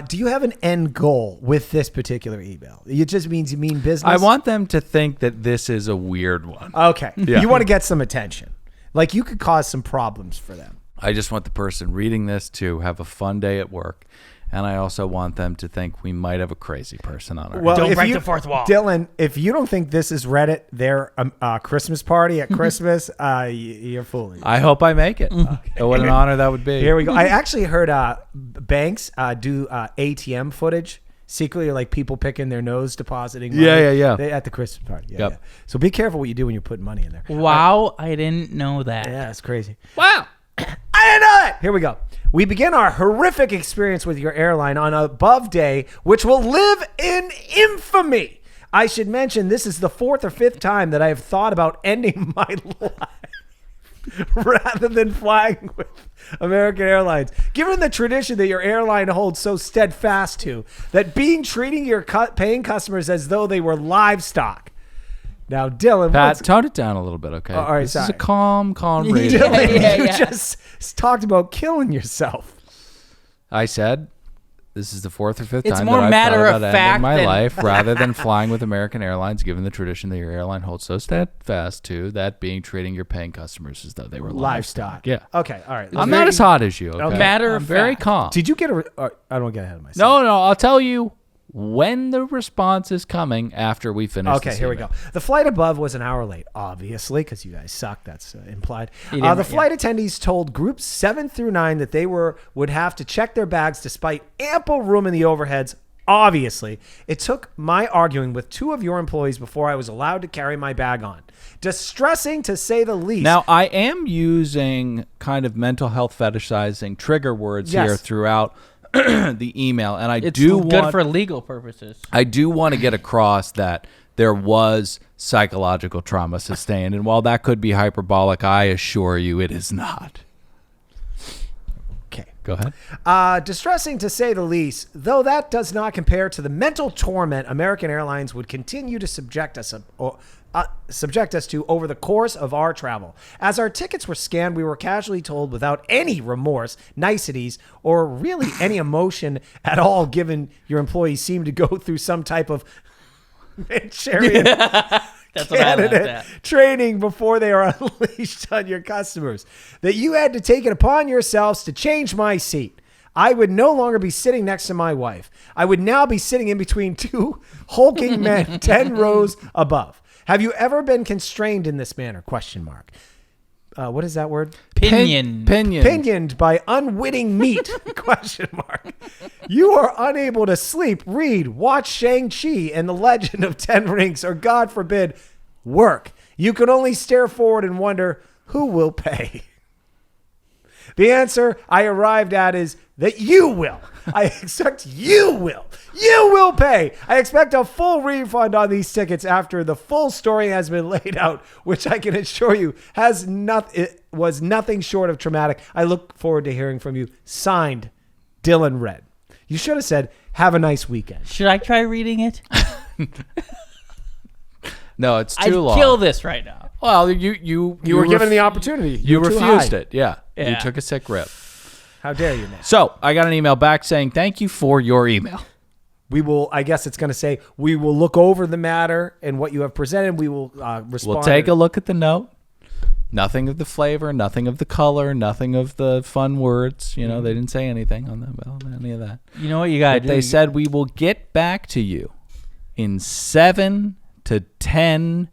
do you have an end goal with this particular email? It just means you mean business? I want them to think that this is a weird one. Okay. Yeah. You want to get some attention. Like you could cause some problems for them. I just want the person reading this to have a fun day at work. And I also want them to think we might have a crazy person on our Well, Don't if break you- the fourth wall. Dylan, if you don't think this is Reddit, their Christmas party at Christmas, you're fooling. I hope I make it. What an honor that would be. Here we go. I actually heard banks do ATM footage secretly, like people picking their nose, depositing money. Yeah. At the Christmas party. Yeah, Yep. yeah. So be careful what you do when you're putting money in there. Wow, I didn't know that. Yeah, it's crazy. Wow. I didn't know it. Here we go. We begin our horrific experience with your airline on above day, which will live in infamy. I should mention this is the 4th or 5th time that I have thought about ending my life rather than flying with American Airlines. Given the tradition that your airline holds so steadfast to, that treating your paying customers as though they were livestock. Now, Dylan, Pat, tone it down a little bit, okay? all right, this is sorry. a calm reading. Dylan, you Yeah. just talked about killing yourself. I said this is the 4th or 5th It's time more that I've matter thought of about fact ending my than- life rather than flying with American Airlines, given the tradition that your airline holds so steadfast to, that being treating your paying customers as though they were livestock. Yeah. Okay. All right. I'm not as hot as you, okay? Matter I'm of very fact. calm. Did you get I don't get ahead of myself. No, I'll tell you when the response is coming after we finish. Okay, here we go. The flight above was an hour late, obviously, because you guys suck. That's implied. didn't- The flight attendees told groups 7 through 9 that they would have to check their bags despite ample room in the overheads. Obviously, it took my arguing with 2 of your employees before I was allowed to carry my bag on. Distressing, to say the least. Now, I am using kind of mental health fetishizing trigger words Yes. here throughout the email, and It's do good want for legal purposes. I do want to get across that there was psychological trauma sustained, and while that could be hyperbolic, I assure you it is not. Okay. Go ahead. Distressing to say the least, though that does not compare to the mental torment American Airlines would continue to subject us to over the course of our travel. As our tickets were scanned, we were casually told without any remorse, niceties, or really any emotion at all, given your employees seemed to go through some type of Manchurian That's what I left candidate at. training before they are unleashed on your customers, that you had to take it upon yourselves to change my seat. I would no longer be sitting next to my wife. I would now be sitting in between 2 hulking men 10 rows above. Have you ever been constrained in this manner? Question mark. What is that word? Pinion. Pinioned by unwitting meat? Question mark. You are unable to sleep, read, watch Shang-Chi and the Legend of Ten Rings, or God forbid, work. You can only stare forward and wonder, who will pay? The answer I arrived at is that you will. I expect you will. You will pay. I expect a full refund on these tickets after the full story has been laid out, which I can assure you it was nothing short of traumatic. I look forward to hearing from you. Signed, Dylan Red. You should have said, have a nice weekend. Should I try reading it? No, it's too I'd long. kill this right now. Well, you were given the opportunity. You were too refused high. it. Yeah. You Yeah. took a sick rip. How dare you, man? So I got an email back saying, thank you for your email. We will, I guess it's going to say, we will look over the matter and what you have presented. We will respond. We'll take a look at the note. Nothing of the flavor, nothing of the color, nothing of the fun words. You know, they didn't say anything on that, about any of that. You know what you got to But do? they said, we will get back to you in 7 to 10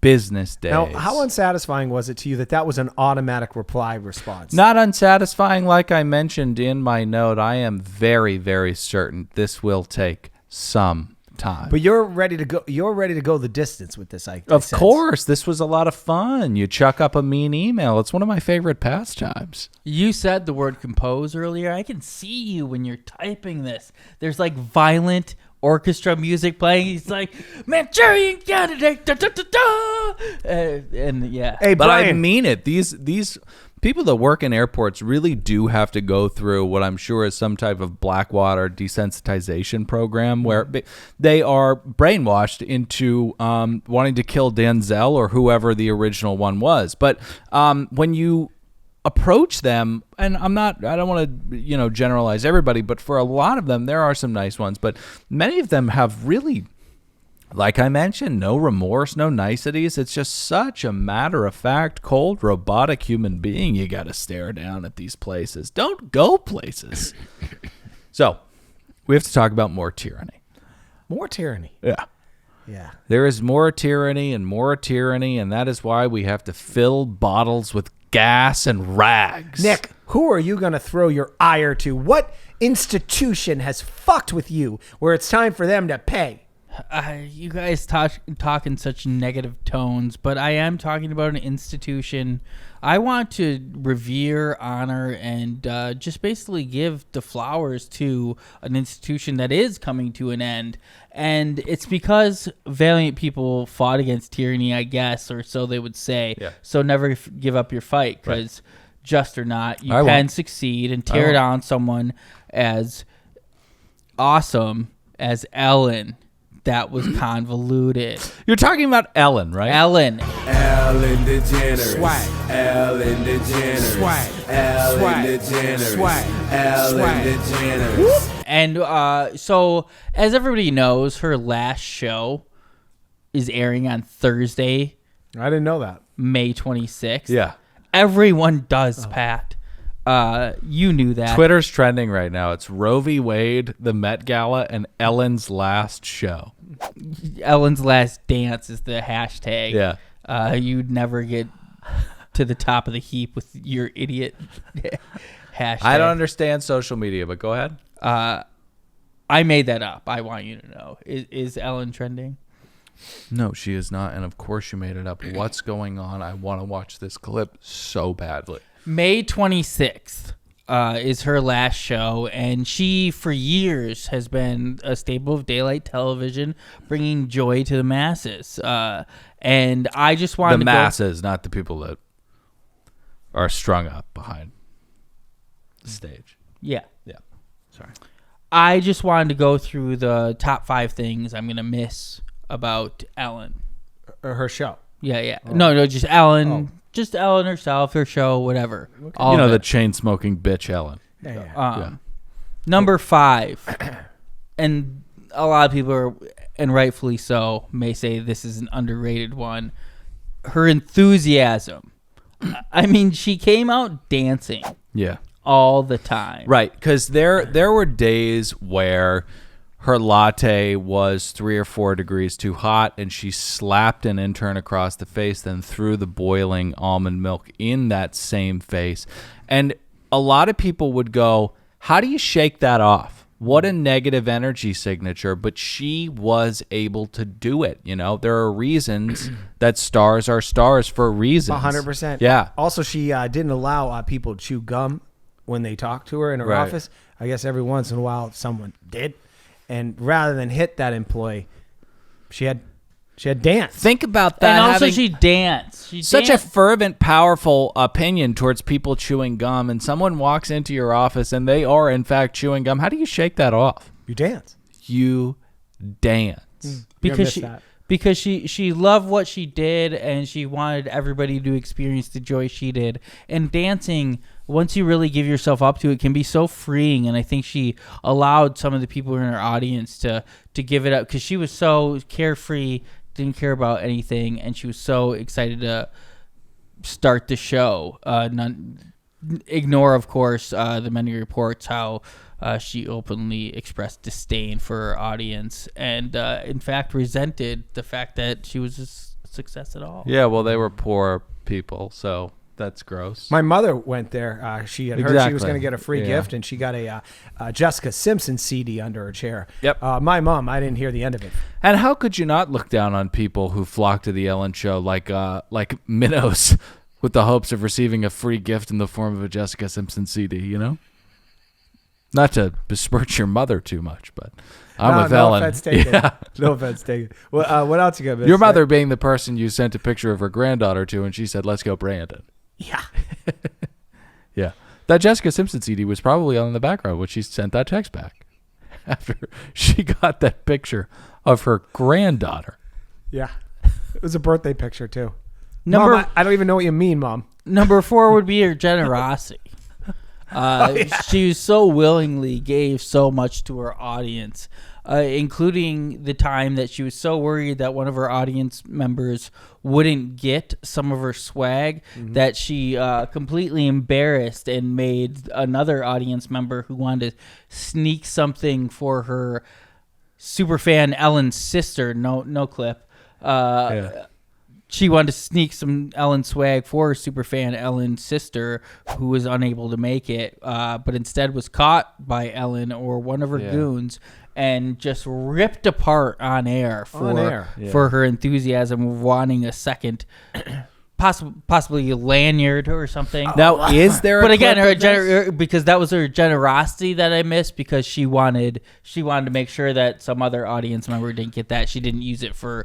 business days. Now, how unsatisfying was it to you that was an automatic reply response? Not unsatisfying. Like I mentioned in my note, I am very, very certain this will take some time. But you're ready to go. You're ready to go the distance with this. Of course, this was a lot of fun. You chuck up a mean email. It's one of my favorite pastimes. You said the word compose earlier. I can see you when you're typing this. There's like violent orchestra music playing. He's like, Manchurian candidate, da, da, da, da. And yeah. Hey, But I Brian. mean it. These people that work in airports really do have to go through what I'm sure is some type of Blackwater desensitization program where they are brainwashed into wanting to kill Denzel or whoever the original one was. But when you approach them, and I don't want to generalize everybody, but for a lot of them there are some nice ones, but many of them have really, like I mentioned, no remorse, no niceties. It's just such a matter-of-fact, cold, robotic human being you got to stare down at these places. Don't go places. So we have to talk about more tyranny. More tyranny. Yeah. Yeah. There is more tyranny, and that is why we have to fill bottles with gas and rags. Nick, who are you going to throw your ire to? What institution has fucked with you where it's time for them to pay? You guys talk in such negative tones, but I am talking about an institution. I want to revere, honor, and just basically give the flowers to an institution that is coming to an end. And it's because valiant people fought against tyranny, I guess, or so they would say. Yeah. So never give up your fight, because just or not, you I can won't. succeed and tear down someone as awesome as Ellen. That was convoluted. You're talking about Ellen, right? Ellen. Ellen DeGeneres. Swag. Ellen DeGeneres. Swag. Ellen Swag. DeGeneres. Swag. Ellen Swag. DeGeneres. And so, as everybody knows, her last show is airing on Thursday, I didn't know that. May 26th. Yeah. Everyone does, Pat. You knew that. Twitter's trending right now. It's Roe v. Wade, the Met Gala, and Ellen's last show. Ellen's Last Dance is the hashtag. Yeah. You'd never get to the top of the heap with your idiot hashtag. I don't understand social media, but go ahead. I made that up. I want you to know. Is Ellen trending? No, she is not. And of course you made it up. What's going on? I want to watch this clip so badly. May 26th is her last show, and she, for years, has been a staple of daylight television, bringing joy to the masses. And I just wanted The to masses, not the people that are strung up behind the stage. Yeah. Yeah. Sorry. I just wanted to go through the top 5 things I'm going to miss about Ellen. Her show. Yeah, yeah. No, just Ellen. Just Ellen herself, her show, whatever. All You know, of the it. chain-smoking bitch Ellen. Yeah. Number 5, and a lot of people are, and rightfully so, may say this is an underrated one. Her enthusiasm. I mean, she came out dancing Yeah. all the time. Right, because there were days where her latte was 3 or 4 degrees too hot, and she slapped an intern across the face, then threw the boiling almond milk in that same face. And a lot of people would go, how do you shake that off? What a negative energy signature, but she was able to do it. You know, there are reasons that stars are stars for reasons. 100%. Yeah. Also, she didn't allow people to chew gum when they talked to her in her Right. office. I guess every once in a while someone did. And rather than hit that employee, she had dance. Think about that. And also, having she danced. She such danced. a fervent, powerful opinion towards people chewing gum, and someone walks into your office and they are, in fact, chewing gum. How do you shake that off? You dance. You dance. because she loved what she did, and she wanted everybody to experience the joy she did. And dancing, once you really give yourself up to it, can be so freeing. And I think she allowed some of the people in her audience to give it up, because she was so carefree, didn't care about anything, and she was so excited to start the show. Ignore, of course, the many reports how she openly expressed disdain for her audience, and in fact resented the fact that she was a success at all. Yeah, well, they were poor people, so that's gross. My mother went there. She had heard she was Exactly. going to get a free gift, and she got a Jessica Simpson CD under her chair. Yep. My mom, I didn't hear the end of it. And how could you not look down on people who flock to the Ellen Show like minnows with the hopes of receiving a free gift in the form of a Jessica Simpson CD, you know? Not to besmirch your mother too much, but I'm with Ellen. No offense taken. Yeah. No offense taken. What else you got, Miss? Your mother being the person you sent a picture of her granddaughter to, and she said, "Let's go, Brandon." Yeah. Yeah. That Jessica Simpson CD was probably on in the background when she sent that text back after she got that picture of her granddaughter. Yeah. It was a birthday picture, too. Number Mom, I don't even know what you mean, Mom. number 4 would be her generosity. She so willingly gave so much to her audience, including the time that she was so worried that one of her audience members wouldn't get some of her swag, that she completely embarrassed and made another audience member who wanted to sneak something for her superfan Ellen's sister. No clip. Yeah. She wanted to sneak some Ellen swag for her superfan Ellen's sister, who was unable to make it, but instead was caught by Ellen or one of her goons and just ripped apart on air for her enthusiasm of wanting a second, possibly a lanyard or something. Now, is there? But a again, clip of this? because that was her generosity that I missed, because she wanted to make sure that some other audience member didn't get that. She didn't use it for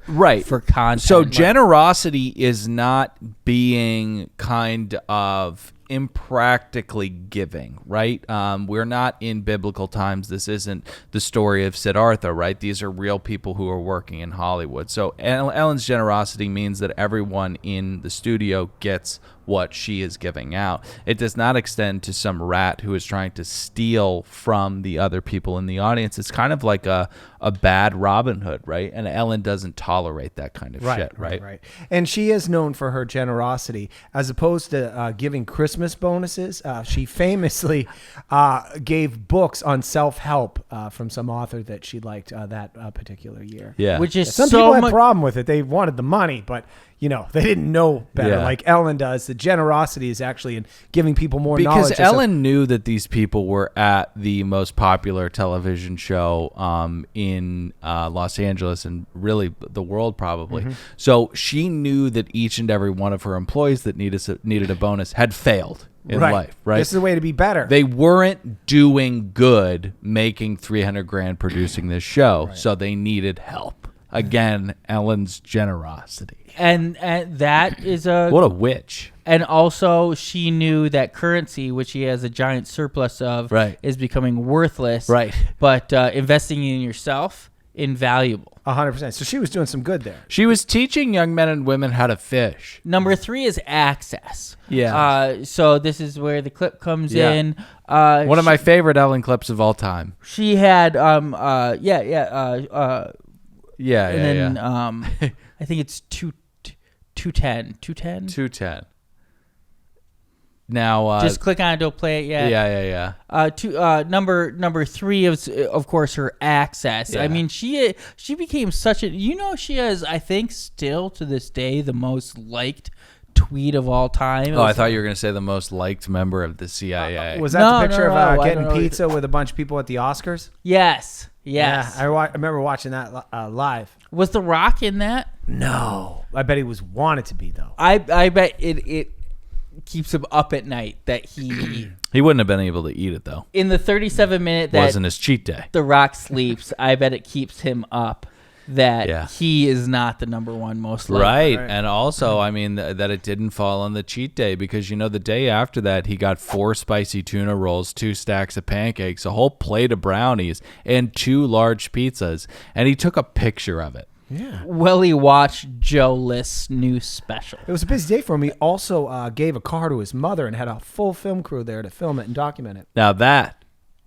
content. So generosity is not being kind of impractically giving, right? We're not in biblical times. This isn't the story of Siddhartha, right? These are real people who are working in Hollywood. So Ellen's generosity means that everyone in the studio gets what she is giving out. It does not extend to some rat who is trying to steal from the other people in the audience. It's kind of like a bad Robin Hood, right? And Ellen doesn't tolerate that kind of shit, right? And she is known for her generosity, as opposed to giving Christmas bonuses. She famously gave books on self-help from some author that she liked that particular year. Yeah. which is Some so people had much. a problem with it. They wanted the money, but they didn't know better, Yeah. like Ellen does. The generosity is actually in giving people more knowledge. Because Ellen knew that these people were at the most popular television show in Los Angeles and really the world probably. So she knew that each and every one of her employees that needed a bonus had failed in life, right? This is the way to be better. They weren't doing good making $300,000 producing this show, so they needed help. Again, Ellen's generosity. And that is What a witch. And also, she knew that currency, which she has a giant surplus of, Right. is becoming worthless. Right. But investing in yourself, invaluable. 100%. So she was doing some good there. She was teaching young men and women how to fish. Number 3 is access. Yeah. So this is where the clip comes Yeah. in. One of my favorite Ellen clips of all time. She had and Yeah, then yeah. I think it's 210. 210. Now, Just click on it. Don't play it yet. yeah. Number 3 is of course her access. Yeah. I mean, she became such a. She has, I think, still to this day the most liked tweet of all time. Oh, I thought you were going to say the most liked member of the CIA. Was that No, the picture no, of no, I getting don't know. pizza with a bunch of people at the Oscars? Yes. Yeah, I remember watching that live. Was The Rock in that? No, I bet he wanted to be though. I bet it keeps him up at night that he He wouldn't have been able to eat it, though. in the 37-minute that Wasn't his cheat day. The Rock sleeps. I bet it keeps him up that Yeah. he is not the number one most liked. Right. And also, I mean, that it didn't fall on the cheat day because, you know, the day after that, he got 4 spicy tuna rolls, 2 stacks of pancakes, a whole plate of brownies, and 2 large pizzas. And he took a picture of it. Yeah. Will he watch Joe List's new special? It was a busy day for him. He also gave a car to his mother and had a full film crew there to film it and document it. Now, that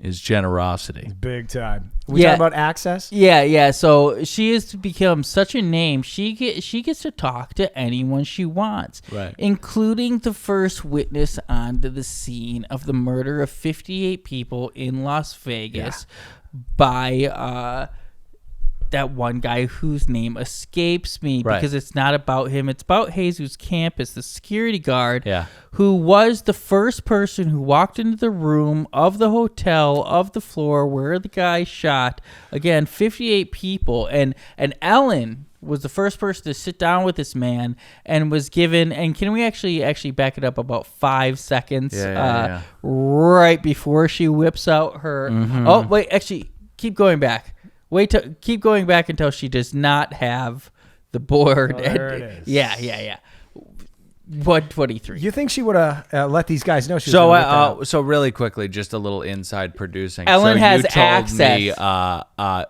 is generosity. Big time. We Yeah. talking about access? Yeah. So she has become such a name. She gets to talk to anyone she wants, Right. including the first witness onto the scene of the murder of 58 people in Las Vegas by that one guy whose name escapes me Right. because it's not about him. It's about Jesus Campus, the security guard, Yeah. who was the first person who walked into the room of the hotel, of the floor where the guy shot. Again, 58 people. And Ellen was the first person to sit down with this man and was given, and can we actually back it up about 5 seconds Yeah. right before she whips out her... Oh, wait, actually, keep going back. Keep going back until she does not have the board. Oh, there it is. Yeah. 123. You think she would have let these guys know she was So, gonna whip that out? so really quickly, just a little inside producing. Ellen so has you told access.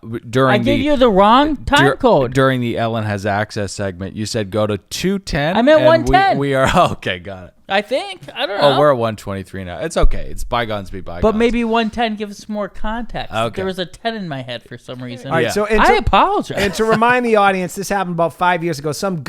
Me, during I gave you the wrong time code. during the Ellen has access segment. You said go to 210. I meant and 110. We are okay. Got it. I think. I don't know. Oh, we're at 123 now. It's okay. It's bygones be bygones. But maybe 110 gives more context. Okay. There was a 10 in my head for some reason. All right, Yeah. so I apologize. And to remind the audience, this happened about 5 years ago. Some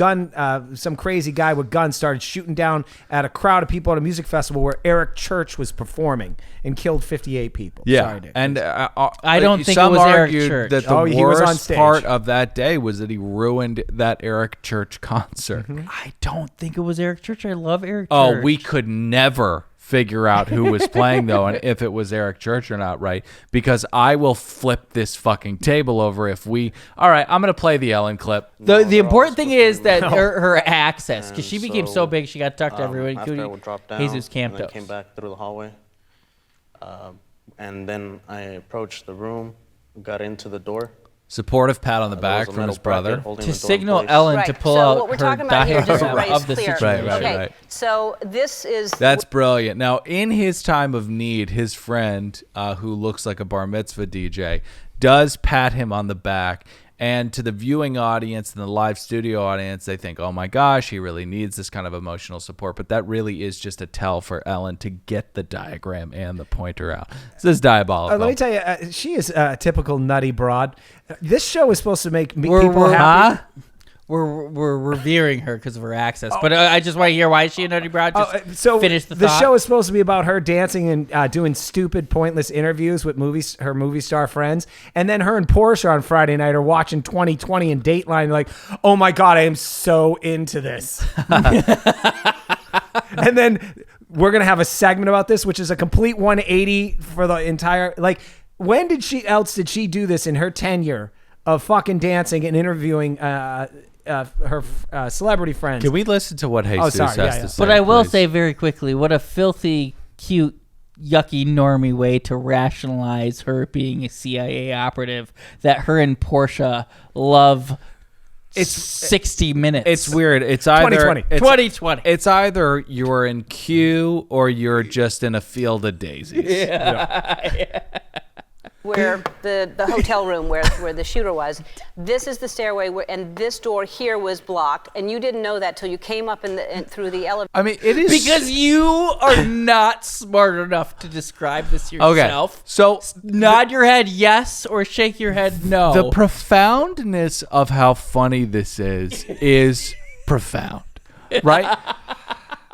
crazy guy with guns started shooting down at a crowd of people at a music festival where Eric Church was performing and killed 58 people. Yeah, Sorry, Dick. and I don't think some it was Eric argued Church. that the Oh, he was worst on stage. part of that day was that he ruined that Eric Church concert. I don't think it was Eric Church. I love Eric Oh, Church. we could never figure out who was playing though and if it was Eric Church or not, right? Because I will flip this fucking table over if we. All right, I'm gonna play the Ellen clip. The important thing is that her access, because she became so big, she got to talk to everyone, After I including would drop down, Jesus and Campos. I came back through the hallway, and then I approached the room, got into the door. Supportive pat on the There was back a from metal his brother. bracket holding To the door in signal place. Ellen Right. to pull so out what we're her talking about here, just so diagram everybody's of the clear. situation. Right, okay. right. So this is That's brilliant. Now, in his time of need, his friend, who looks like a bar mitzvah DJ, does pat him on the back. And to the viewing audience and the live studio audience, they think, oh my gosh, he really needs this kind of emotional support. But that really is just a tell for Ellen to get the diagram and the pointer out. This is diabolical. let me tell you, she is a typical nutty broad. This show is supposed to make We're- people we're- happy. We're revering her because of her access. But I just want to hear, why is she a nutty broad? Just So finish the the thought. show is supposed to be about her dancing and doing stupid, pointless interviews with her movie star friends, and then her and Portia on Friday night are watching 2020 and Dateline, like, oh my god, I am so into this. And then we're gonna have a segment about this, which is a complete 180 for the entire. Like, when did she do this in her tenure of fucking dancing and interviewing her celebrity friends? Can we listen to what Jesus sorry, has yeah. to say? But I will please? say very quickly, what a filthy, cute, yucky, normie way to rationalize her being a CIA operative, that her and Portia love It's 60 minutes. It's weird. It's either 2020. It's, 2020. It's either you're in Q or you're just in a field of daisies. where the hotel room where the shooter was. This is the stairway and this door here was blocked, and you didn't know that till you came up through the elevator. I mean, it is because you are not smart enough to describe this yourself. So Nod your head yes or shake your head no. the profoundness of how funny this is profound, right?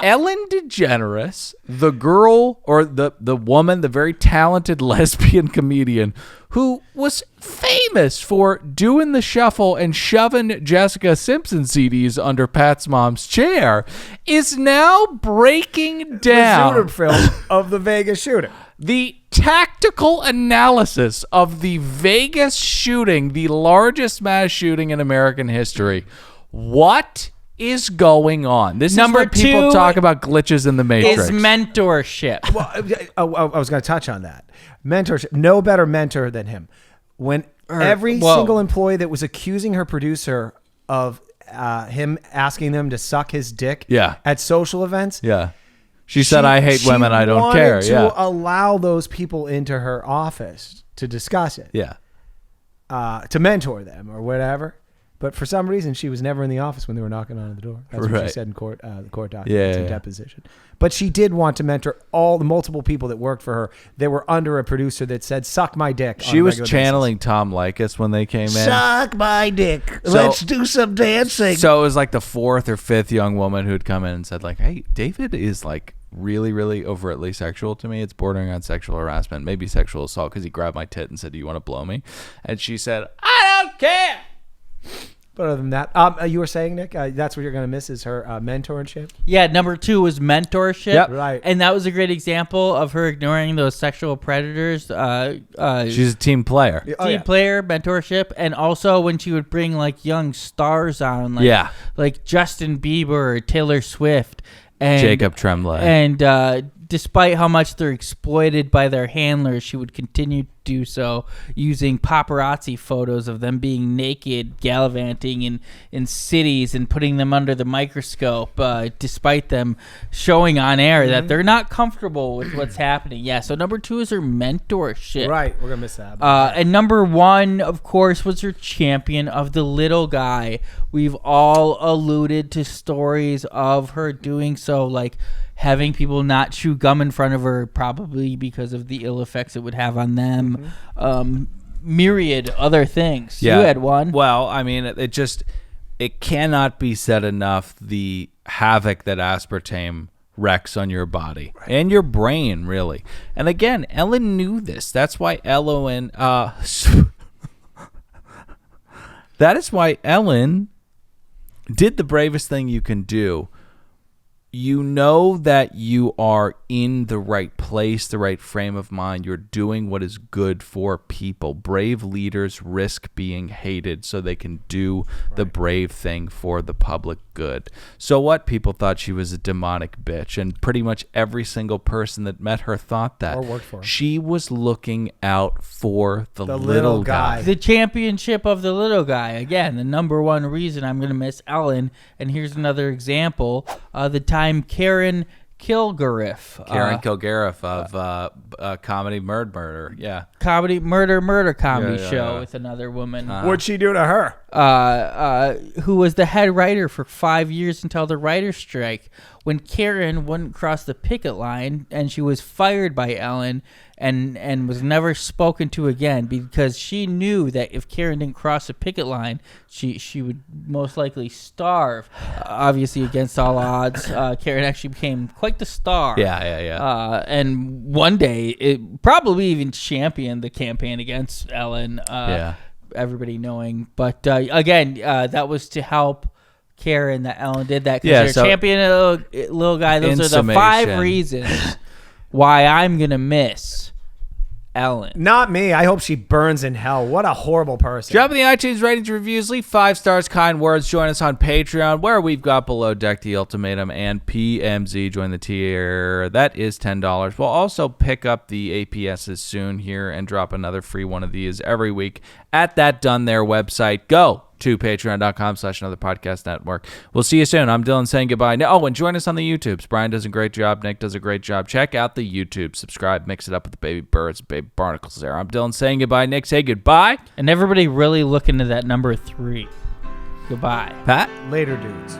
Ellen DeGeneres, the girl or the woman, the very talented lesbian comedian who was famous for doing the shuffle and shoving Jessica Simpson CDs under Pat's mom's chair, is now breaking down The shooter film of the Vegas shooter. the tactical analysis of the Vegas shooting, the largest mass shooting in American history. What is going on? This Number is what people 2 talk about glitches in the Matrix. Is mentorship. Well, I was going to touch on that. Mentorship. No better mentor than him. When every whoa. single employee that was accusing her producer of him asking them to suck his dick Yeah. at social events. Yeah. She said, I hate women, I don't care. She wanted Yeah. to allow those people into her office to discuss it, Yeah. to mentor them or whatever. But for some reason, she was never in the office when they were knocking on the door. That's what she Right. said in court, the court documents Yeah, and yeah. deposition. But she did want to mentor all the multiple people that worked for her. They were under a producer that said, suck my dick. on She a was regular channeling Tom Likas when they came in. Suck my dick. So- Let's do some dancing. So it was like the 4th or 5th young woman who'd come in and said, like, hey, David is like really, really overtly sexual to me. It's bordering on sexual harassment, maybe sexual assault, because he grabbed my tit and said, do you want to blow me? And she said, I don't care. But other than that, you were saying, Nick, that's what you're going to miss is her mentorship. Yeah, number 2 was mentorship. Yep. Right. And that was a great example of her ignoring those sexual predators. She's a team player. Team player, mentorship, and also when she would bring like young stars on, like, Yeah. like Justin Bieber or Taylor Swift. And, Jacob Tremblay. And despite how much they're exploited by their handlers, she would continue to do so using paparazzi photos of them being naked, gallivanting in cities and putting them under the microscope, despite them showing on air that they're not comfortable with what's happening. Yeah, so number 2 is her mentorship. Right. We're going to miss that. And number 1, of course, was her champion of the little guy. We've all alluded to stories of her doing so, like having people not chew gum in front of her, probably because of the ill effects it would have on them. Myriad other things. Yeah. You had one. Well, I mean, it cannot be said enough the havoc that aspartame wrecks on your body and your brain, really. And again, Ellen knew this. That's why Ellen that is why Ellen did the bravest thing you can do. You know that you are in the right place, the right frame of mind. You're doing what is good for people. Brave leaders risk being hated so they can do the brave thing for the public good. So what? People thought she was a demonic bitch, and pretty much every single person that met her thought that. Or worked for her. She was looking out for the The little little guy. guy. The championship of the little guy. Again, the number 1 reason I'm going to miss Ellen. And here's another example. The time Karen Kilgariff. Karen Kilgariff of Comedy Murder. Yeah. Comedy murder comedy Yeah, show yeah. with another woman What'd she do to her? who was the head writer for 5 years until the writer's strike, when Karen wouldn't cross the picket line, and she was fired by Ellen and was never spoken to again, because she knew that if Karen didn't cross the picket line, she would most likely starve. Obviously, against all odds, Karen actually became quite the star. Yeah. And one day, it probably even championed the campaign against Ellen. Everybody knowing. But again, that was to help Karen that Ellen did that, because Yeah, they're so champion little guy. Those in are the 5 summation. reasons why I'm going to miss Ellen. Not me. I hope she burns in hell. What a horrible person. Drop in the iTunes ratings, reviews, leave 5 stars, kind words. Join us on Patreon, where we've got Below Deck, The Ultimatum, and PMZ. Join the tier. That is $10. We'll also pick up the APSs soon here and drop another free one of these every week at that Done There website. Go to patreon.com/another podcast network. We'll see you soon. I'm Dylan saying goodbye. Oh, and join us on the YouTubes. Brian does a great job. Nick does a great job. Check out the YouTube. Subscribe. Mix it up with the baby birds, baby barnacles there. I'm Dylan saying goodbye. Nick, say goodbye. And everybody really look into that number 3. Goodbye. Pat? Later, dudes.